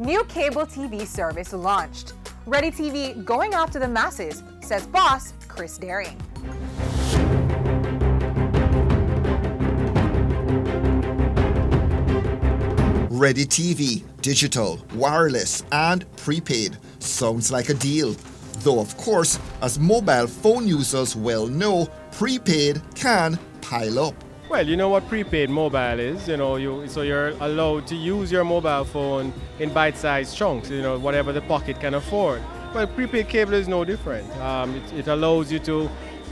New cable TV service launched. Ready TV going after the masses, says boss Chris Daring. Ready TV, digital, wireless and prepaid. Sounds like a deal. Though of course, as mobile phone users well know, prepaid can pile up. Well, you know what prepaid mobile is, so you're allowed to use your mobile phone in bite-sized chunks, whatever the pocket can afford. Well, prepaid cable is no different. It allows you to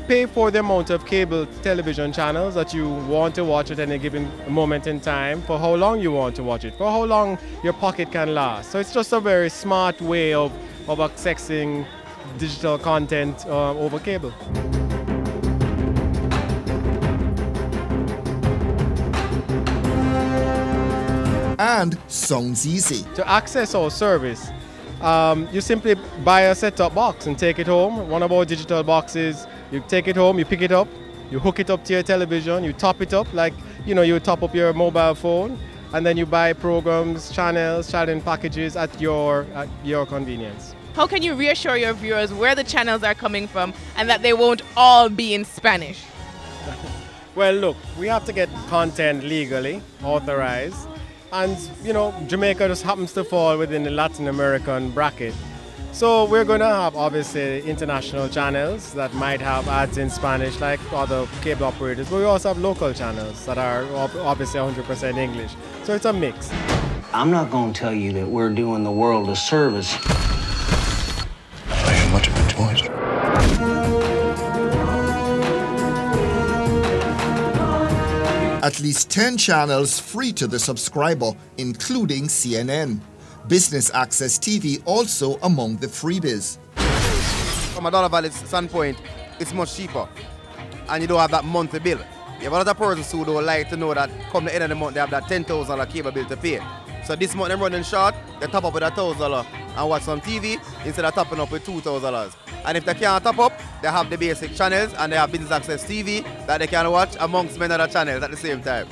pay for the amount of cable television channels that you want to watch at any given moment in time, for how long you want to watch it, for how long your pocket can last. So it's just a very smart way of accessing digital content over cable. And sounds easy. To access our service, you simply buy a set-top box and take it home. One of our digital boxes, you take it home, you pick it up, you hook it up to your television, you top it up like you top up your mobile phone, and then you buy programs, channels, channel packages at your convenience. How can you reassure your viewers where the channels are coming from and that they won't all be in Spanish? Well, look, we have to get content legally authorized. And, Jamaica just happens to fall within the Latin American bracket. So we're going to have, obviously, international channels that might have ads in Spanish like other cable operators. But we also have local channels that are obviously 100% English. So it's a mix. I'm not going to tell you that we're doing the world a service. I am much of a choice. At least 10 channels free to the subscriber, including CNN. Business Access TV also among the freebies. From a Dollar Valley standpoint, it's much cheaper. And you don't have that monthly bill. You have a lot of persons who don't like to know that come the end of the month they have that $10,000 cable bill to pay. So this month they're running short, they top up with $1,000 and watch some TV instead of topping up with $2,000. And if they can't top up, they have the basic channels and they have Business Access TV that they can watch amongst many other channels at the same time.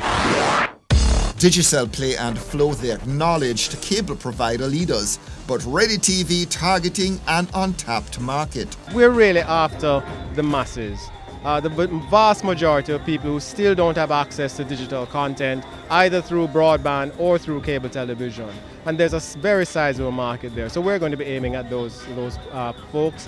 Digicel Play and Flow, they acknowledged cable provider leaders, but Ready TV targeting an untapped market. We're really after the masses. The vast majority of people who still don't have access to digital content, either through broadband or through cable television. And there's a very sizable market there. So we're going to be aiming at those folks.